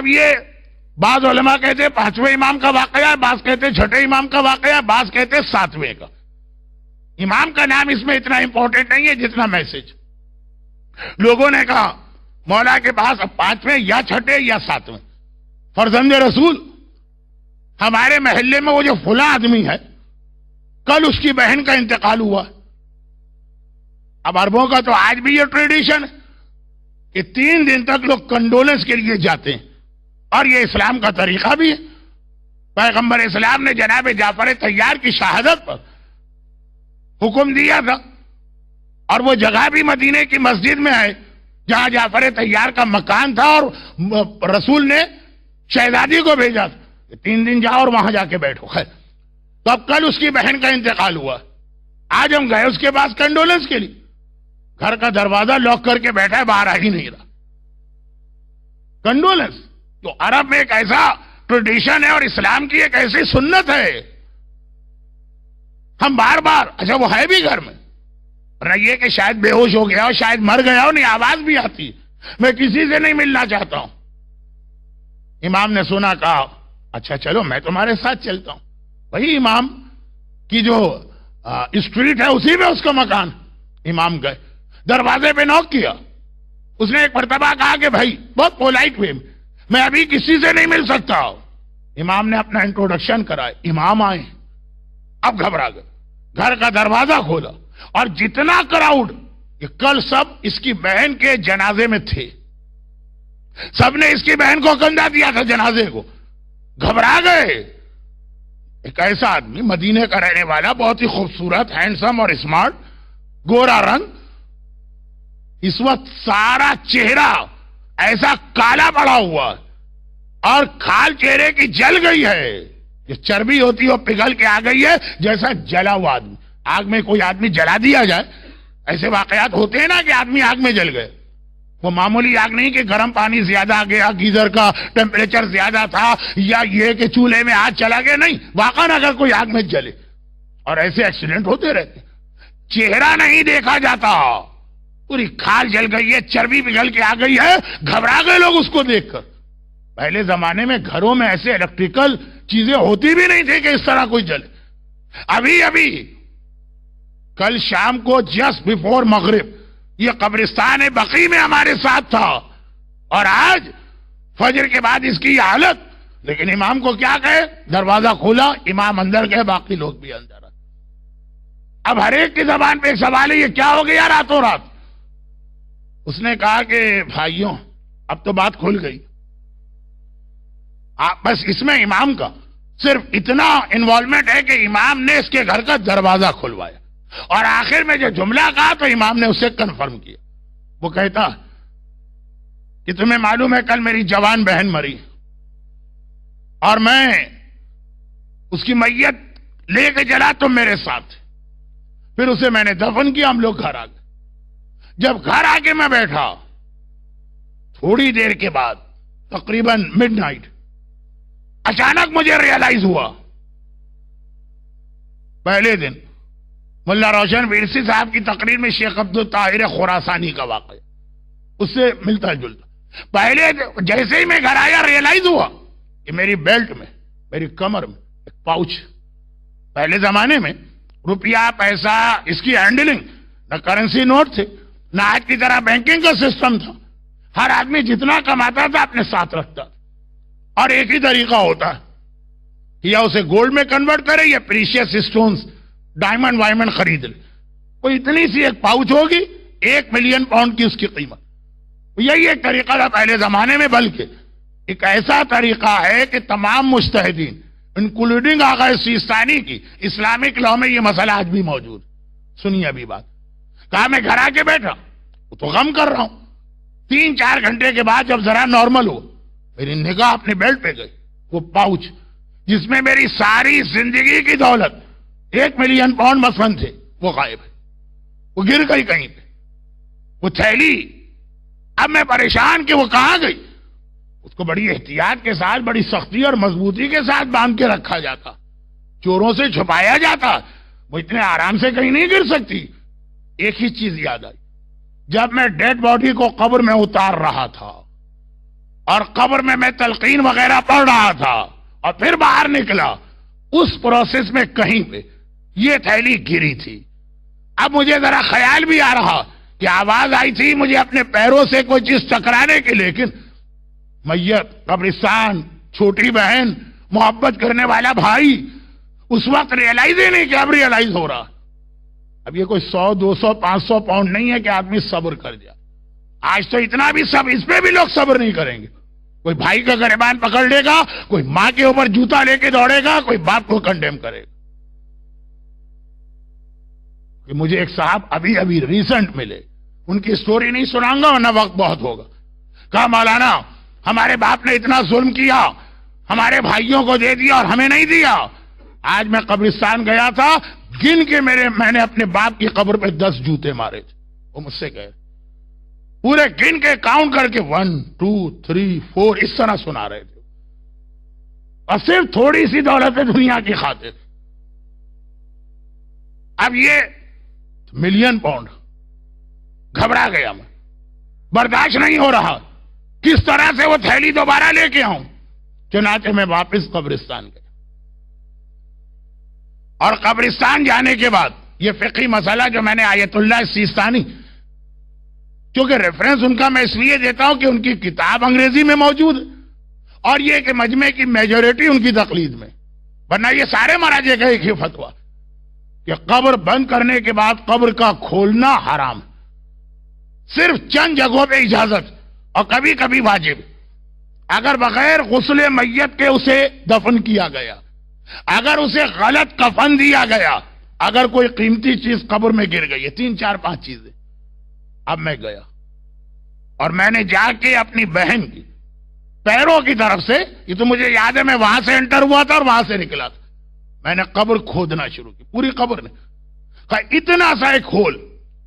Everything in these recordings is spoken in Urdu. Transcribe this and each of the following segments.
اب یہ بعض علماء کہتے ہیں 5ویں امام کا واقعہ ہے، بعض کہتے ہیں 6 امام کا واقعہ ہے، بعض کہتے ہیں 7ویں کا. امام کا نام اس میں اتنا امپورٹنٹ نہیں ہے جتنا میسج. لوگوں نے کہا مولا کے پاس اب 5ویں یا 6 یا 7ویں. فرزند رسول، ہمارے محلے میں وہ جو فلاں آدمی ہے کل اس کی بہن کا انتقال ہوا. اب عربوں کا تو آج بھی یہ ٹریڈیشن ہے کہ 3 دن تک لوگ کنڈولنس کے لیے جاتے ہیں، اور یہ اسلام کا طریقہ بھی ہے. پیغمبر اسلام نے جناب جعفر طیار کی شہادت پر حکم دیا تھا، اور وہ جگہ بھی مدینے کی مسجد میں ہے جہاں جعفر طیار کا مکان تھا، اور رسول نے شہزادی کو بھیجا تھا 3 دن جاؤ اور وہاں جا کے بیٹھو. خیر، تو اب کل اس کی بہن کا انتقال ہوا. آج ہم گئے اس کے پاس کنڈولنس کے لیے. گھر کا دروازہ لاک کر کے بیٹھا ہے، باہر آ ہی نہیں رہا. کنڈولنس تو عرب میں ایک ایسا ٹریڈیشن ہے اور اسلام کی ایک ایسی سنت ہے. ہم بار بار اچھا وہ ہے بھی گھر میں، نہ یہ کہ شاید بے ہوش ہو گیا ہو، شاید مر گیا ہو، نہیں آواز بھی آتی، میں کسی سے نہیں ملنا چاہتا ہوں. امام نے سنا، کہا اچھا چلو میں تمہارے ساتھ چلتا ہوں. وہی امام کی جو اسٹریٹ ہے اسی میں اس کا مکان. امام گئے، دروازے پہ نوک کیا. اس نے ایک مرتبہ کہا کہ بھائی بہت پولائٹ وے میں ابھی کسی سے نہیں مل سکتا. امام نے اپنا انٹروڈکشن کرائے. امام آئے، اب گھبرا گئے. گھر کا دروازہ کھولا اور جتنا کراؤڈ، یہ کل سب اس کی بہن کے جنازے میں تھے، سب نے اس کی بہن کو کندھا دیا تھا جنازے کو. گھبرا گئے. ایک ایسا آدمی مدینے کا رہنے والا، بہت ہی خوبصورت، ہینڈسم اور اسمارٹ، گورا رنگ، اس وقت سارا چہرہ ایسا کالا پڑا ہوا اور کھال چہرے کی جل گئی ہے. جو چربی ہوتی ہے وہ پگھل کے آ گئی ہے، جیسا جلا ہوا آدمی. آگ میں کوئی آدمی جلا دیا جائے، ایسے واقعات ہوتے ہیں نا کہ آدمی آگ میں جل گئے. وہ معمولی آگ نہیں کہ گرم پانی زیادہ آ گیا، گیزر کا ٹیمپریچر زیادہ تھا، یا یہ کہ چولہے میں آگ چلا گیا. نہیں، واقعا اگر کوئی آگ میں جلے، اور ایسے ایکسیڈنٹ ہوتے رہتے. چہرہ نہیں دیکھا جاتا، پوری کھال جل گئی ہے، چربی پگھل کے آ گئی ہے. گھبرا گئے لوگ اس کو دیکھ کر. پہلے زمانے میں گھروں میں ایسے الیکٹریکل چیزیں ہوتی بھی نہیں تھی کہ اس طرح کوئی جلے. ابھی کل شام کو جسٹ بیفور مغرب یہ قبرستان بقیع میں ہمارے ساتھ تھا، اور آج فجر کے بعد اس کی حالت. لیکن امام کو کیا کہے؟ دروازہ کھولا، امام اندر گئے، باقی لوگ بھی اندر. اب ہر ایک کی زبان پہ ایک سوال ہے، یہ کیا ہو گیا راتوں رات؟ اس نے کہا کہ بھائیوں اب تو بات کھل گئی. بس اس میں امام کا صرف اتنا انوالومنٹ ہے کہ امام نے اس کے گھر کا دروازہ کھلوایا، اور آخر میں جو جملہ کہا تو امام نے اسے کنفرم کیا. وہ کہتا کہ تمہیں معلوم ہے کل میری جوان بہن مری، اور میں اس کی میت لے کے چلا، تم میرے ساتھ. پھر اسے میں نے دفن کیا، ہم لوگ گھر آ گئے. جب گھر آ کے میں بیٹھا، تھوڑی دیر کے بعد تقریباً مڈ نائٹ اچانک مجھے ریئلائز ہوا. پہلے دن ملا روشن ویرسی صاحب کی تقریر میں شیخ عبدالطاہر خراسانی کا واقعہ اس سے ملتا جلتا. پہلے جیسے ہی میں گھر آیا ریئلائز ہوا کہ میری بیلٹ میں، میری کمر میں ایک پاؤچ. پہلے زمانے میں روپیہ پیسہ اس کی ہینڈلنگ، نہ کرنسی نوٹ تھے، نہ آج کی طرح بینکنگ کا سسٹم تھا. ہر آدمی جتنا کماتا تھا اپنے ساتھ رکھتا تھا، اور ایک ہی طریقہ ہوتا ہے، یا اسے گولڈ میں کنورٹ کرے یا پریشیس اسٹونز، ڈائمنڈ وائمنڈ خرید لے. کوئی اتنی سی ایک پاؤچ ہوگی، 1 ملین پاؤنڈ کی اس کی قیمت. یہی ایک طریقہ تھا پہلے زمانے میں. بلکہ ایک ایسا طریقہ ہے کہ تمام مجتہدین انکلوڈنگ آغا سیستانی کی اسلامک لا میں یہ مسئلہ آج بھی موجود. سنیے ابھی بات. کہا میں گھر آ کے بیٹھا تو غم کر رہا ہوں. 3-4 گھنٹے کے بعد جب ذرا نارمل ہو، میری نگاہ اپنے بیلٹ پہ گئی. وہ پاؤچ جس میں میری ساری زندگی کی دولت 1 ملین پاؤنڈ مثلاً تھے، وہ غائب ہے. وہ گر گئی کہیں پہ. وہ تھیلی، اب میں پریشان کہ وہ کہاں گئی. اس کو بڑی احتیاط کے ساتھ، بڑی سختی اور مضبوطی کے ساتھ باندھ کے رکھا جاتا، چوروں سے چھپایا جاتا. وہ اتنے آرام سے کہیں نہیں گر سکتی. ایک ہی چیز یاد آئی، جب میں ڈیڈ باڈی کو قبر میں اتار رہا تھا اور قبر میں تلقین وغیرہ پڑھ رہا تھا اور پھر باہر نکلا، اس پروسیس میں کہیں پہ یہ تھیلی گری تھی. اب مجھے ذرا خیال بھی آ رہا کہ آواز آئی تھی مجھے اپنے پیروں سے کوئی چیز ٹکرانے کی، لیکن میت، قبرستان، چھوٹی بہن، محبت کرنے والا بھائی، اس وقت ریئلائز ہی نہیں کہ اب ریئلائز ہو رہا. اب یہ کوئی 100 200 500 پاؤنڈ نہیں ہے کہ آدمی صبر کر جائے. آج تو اتنا بھی سب، اس پہ بھی لوگ صبر نہیں کریں گے. کوئی بھائی کا گریبان پکڑ لے گا، کوئی ماں کے اوپر جوتا لے کے دوڑے گا، کوئی باپ کو کنڈیم کرے گا. کہ مجھے ایک صاحب ابھی ریسنٹ ملے، ان کی سٹوری نہیں سناؤں گا ورنہ وقت بہت ہوگا. کہا مولانا ہمارے باپ نے اتنا ظلم کیا، ہمارے بھائیوں کو دے دیا اور ہمیں نہیں دیا. آج میں قبرستان گیا تھا، گن کے میں نے اپنے باپ کی قبر پہ 10 جوتے مارے تھے. وہ مجھ سے کہے پورے گن کے کاؤنٹ کر کے 1 2 3 4 اس طرح سنا رہے تھے، اور صرف تھوڑی سی دولت دنیا کی خاطر. اب یہ ملین پاؤنڈ. گھبرا گیا میں، برداشت نہیں ہو رہا کس طرح سے وہ تھیلی دوبارہ لے کے آؤں. چنانچہ میں واپس قبرستان گیا، اور قبرستان جانے کے بعد یہ فقہی مسئلہ جو میں نے آیت اللہ سیستانی، کیونکہ ریفرنس ان کا میں اس لیے دیتا ہوں کہ ان کی کتاب انگریزی میں موجود ہے، اور یہ کہ مجمع کی میجورٹی ان کی تقلید میں، ورنہ یہ سارے مراجع کا ایک ہی فتویٰ کہ قبر بند کرنے کے بعد قبر کا کھولنا حرام، صرف چند جگہوں پہ اجازت اور کبھی کبھی واجب. اگر بغیر غسل میت کے اسے دفن کیا گیا، اگر اسے غلط کفن دیا گیا، اگر کوئی قیمتی چیز قبر میں گر گئی ہے، 3 4 5 چیزیں. اب میں گیا اور میں نے جا کے اپنی بہن کی پیروں کی طرف سے، یہ تو مجھے یاد ہے میں وہاں سے انٹر ہوا تھا اور وہاں سے نکلا تھا، میں نے قبر کھودنا شروع کی، پوری قبر نے. کہا اتنا سا ایک ہول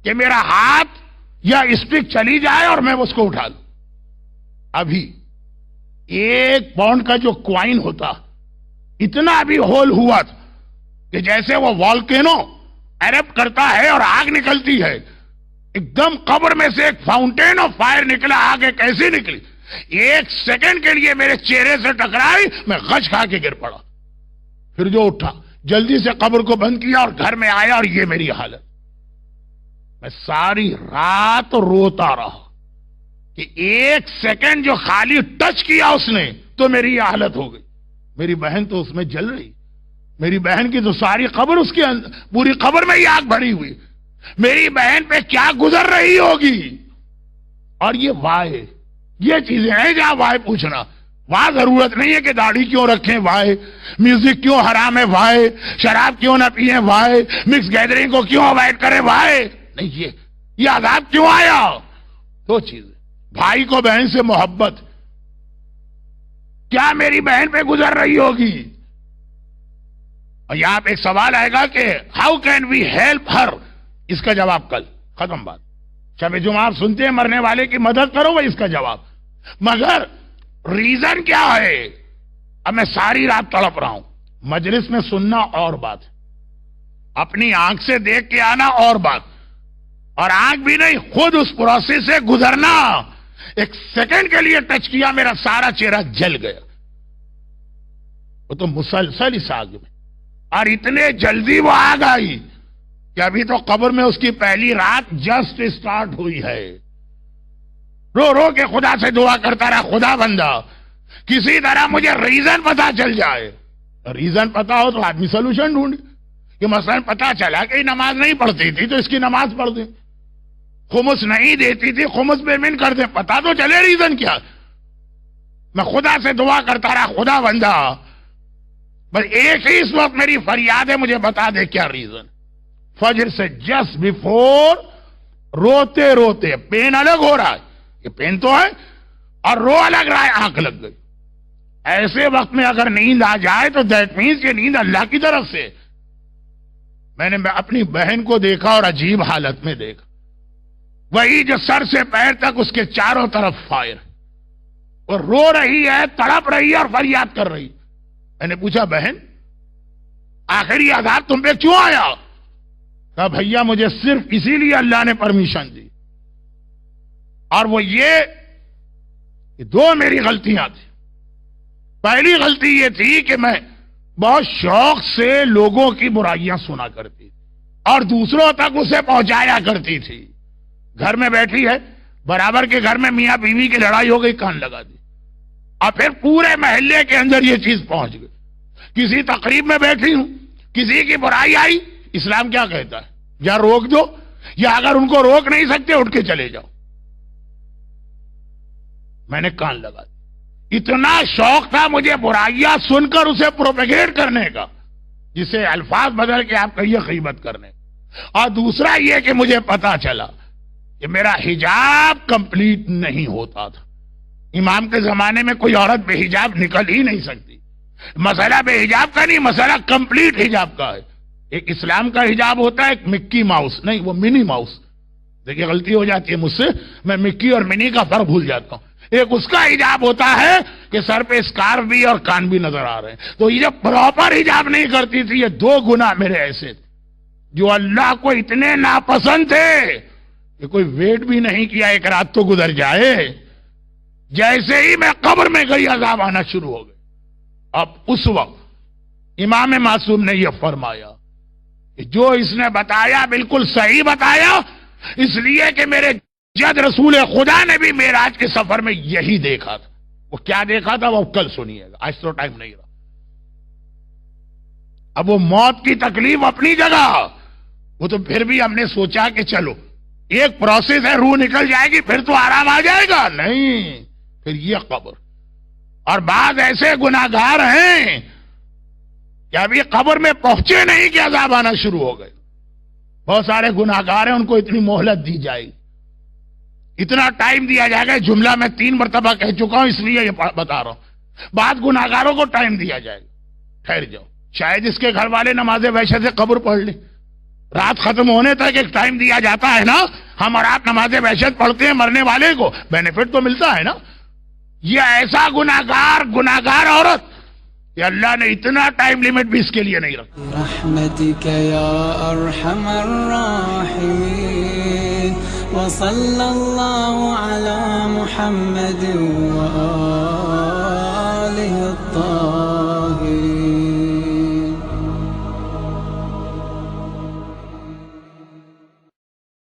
کہ میرا ہاتھ یا اسٹک چلی جائے اور میں اس کو اٹھا لوں. ابھی 1 پاؤنڈ کا جو کوائن ہوتا، اتنا بھی ہول ہوا تھا کہ جیسے وہ والکینو ایرپٹ کرتا ہے اور آگ نکلتی ہے، ایک دم قبر میں سے ایک فاؤنٹین آف فائر نکلا. آگ کیسی نکلی، 1 سیکنڈ کے لیے میرے چہرے سے ٹکرائی، میں غچ کھا کے گر پڑا. پھر جو اٹھا جلدی سے قبر کو بند کیا اور گھر میں آیا، اور یہ میری حالت. میں ساری رات روتا رہا کہ 1 سیکنڈ جو خالی ٹچ کیا اس نے تو میری یہ حالت ہو گئی. میری بہن تو اس میں جل رہی، میری بہن کی تو ساری قبر اس کے اندر، پوری قبر میں ہی آگ بھری ہوئی. میری بہن پہ کیا گزر رہی ہوگی. اور یہ وائے، یہ چیزیں ہیں جہاں وائے پوچھنا. وہاں ضرورت نہیں ہے کہ داڑھی کیوں رکھیں وائے، میوزک کیوں حرام ہے وائے، شراب کیوں نہ پیئیں وائے، مکس گیدرنگ کو کیوں اوائڈ کریں وائے. نہیں، یہ عذاب کیوں آیا. 2 چیزیں، بھائی کو بہن سے محبت، کیا میری بہن پہ گزر رہی ہوگی. اور یہاں پہ ایک سوال آئے گا کہ how can we help her, اس کا جواب کل، ختم بات. شب جمعہ آپ سنتے ہیں مرنے والے کی مدد کرو، وہ اس کا جواب. مگر ریزن کیا ہے. اب میں ساری رات تڑپ رہا ہوں. مجلس میں سننا اور بات ہے، اپنی آنکھ سے دیکھ کے آنا اور بات، اور آنکھ بھی نہیں، خود اس پروسیس سے گزرنا. 1 سیکنڈ کے لیے ٹچ کیا، میرا سارا چہرہ جل گیا. وہ تو مسلسل اس آگ میں، اور اتنے جلدی وہ آگ آئی کہ ابھی تو قبر میں اس کی پہلی رات جسٹ اسٹارٹ ہوئی ہے. رو رو کے خدا سے دعا کرتا رہا، خدا بندہ کسی طرح مجھے ریزن پتا چل جائے. ریزن پتا ہو تو آدمی سولوشن ڈھونڈے. کہ مثلا پتا چلا کہ نماز نہیں پڑھتی تھی تو اس کی نماز پڑھ دیں، خمس نہیں دیتی تھی خمس پیمنٹ کر دیں، پتا تو چلے ریزن کیا. میں خدا سے دعا کرتا رہا، خدا بندہ بس ایک ہی اس وقت میری فریاد ہے، مجھے بتا دے کیا ریزن. فجر سے جسٹ بیفور روتے روتے، پین الگ ہو رہا ہے، یہ پین تو ہے، اور رو الگ رہا ہے، آنکھ لگ گئی. ایسے وقت میں اگر نیند آ جائے تو دیٹ مینس یہ نیند اللہ کی طرف سے. میں نے اپنی بہن کو دیکھا اور عجیب حالت میں دیکھا، وہی جو سر سے پیر تک اس کے چاروں طرف فائر، اور رو رہی ہے، تڑپ رہی ہے اور فریاد کر رہی. میں نے پوچھا بہن آخر یہ عذاب تم پہ کیوں آیا؟ کہا بھیا مجھے صرف اسی لیے اللہ نے پرمیشن دی، اور وہ یہ یہ دو میری غلطیاں تھیں. پہلی غلطی یہ تھی کہ میں بہت شوق سے لوگوں کی برائیاں سنا کرتی تھی اور دوسروں تک اسے پہنچایا کرتی تھی. گھر میں بیٹھی ہے, برابر کے گھر میں میاں بیوی کی لڑائی ہو گئی, کان لگا دی, اور پھر پورے محلے کے اندر یہ چیز پہنچ گئی. کسی تقریب میں بیٹھی ہوں, کسی کی برائی آئی, اسلام کیا کہتا ہے, یا روک دو یا اگر ان کو روک نہیں سکتے اٹھ کے چلے جاؤ. میں نے کان لگا دی. اتنا شوق تھا مجھے برائیاں سن کر اسے پروپیگیٹ کرنے کا, جسے الفاظ بدل کے آپ کہیے غیبت کرنے. اور دوسرا یہ کہ مجھے پتا چلا کہ میرا حجاب کمپلیٹ نہیں ہوتا تھا. امام کے زمانے میں کوئی عورت بے حجاب نکل ہی نہیں سکتی. مسئلہ بے حجاب کا نہیں, مسئلہ کمپلیٹ حجاب کا ہے. ایک اسلام کا حجاب ہوتا ہے, ایک مکی ماؤس, نہیں وہ منی ماؤس. دیکھیے غلطی ہو جاتی ہے مجھ سے, میں مکی اور منی کا فرق بھول جاتا ہوں. ایک اس کا حجاب ہوتا ہے کہ سر پہ اسکارف بھی اور کان بھی نظر آ رہے ہیں. تو یہ جب پراپر حجاب نہیں کرتی تھی, یہ دو گناہ میرے ایسے تھے جو اللہ کو اتنے ناپسند تھے کہ کوئی ویٹ بھی نہیں کیا ایک رات تو گزر جائے. جیسے ہی میں قبر میں گئی عذاب آنا شروع ہو گئے. اب اس وقت امام معصوم نے یہ فرمایا کہ جو اس نے بتایا بالکل صحیح بتایا, اس لیے کہ میرے جد رسول خدا نے بھی معراج کے سفر میں یہی دیکھا تھا. وہ کیا دیکھا تھا وہ کل سنیے گا, آج تو ٹائم نہیں رہا. اب وہ موت کی تکلیف اپنی جگہ, وہ تو پھر بھی ہم نے سوچا کہ چلو ایک پروسیس ہے, روح نکل جائے گی پھر تو آرام آ جائے گا. نہیں, پھر یہ قبر. اور بعض ایسے گناہگار ہیں کہ ابھی قبر میں پہنچے نہیں کہ عذاب آنا شروع ہو گئے. بہت سارے گناہگار ہیں, ان کو اتنی مہلت دی جائے گی, اتنا ٹائم دیا جائے گا. جملہ میں 3 مرتبہ کہہ چکا ہوں اس لیے یہ بتا رہا ہوں. بعض گناہگاروں کو ٹائم دیا جائے گا, ٹھہر جاؤ, شاید اس کے گھر والے نماز وحشت سے قبر پڑھ لیں. رات ختم ہونے تک ایک ٹائم دیا جاتا ہے نا, ہم اور آپ نماز وحشت پڑھتے ہیں, مرنے والے کو بینیفٹ تو ملتا ہے نا. یہ ایسا گناہگار عورت کہ اللہ نے اتنا ٹائم لیمٹ بھی اس کے لیے نہیں رکھا. رحمتک یا ارحم الراحمین وصلی اللہ علی محمد و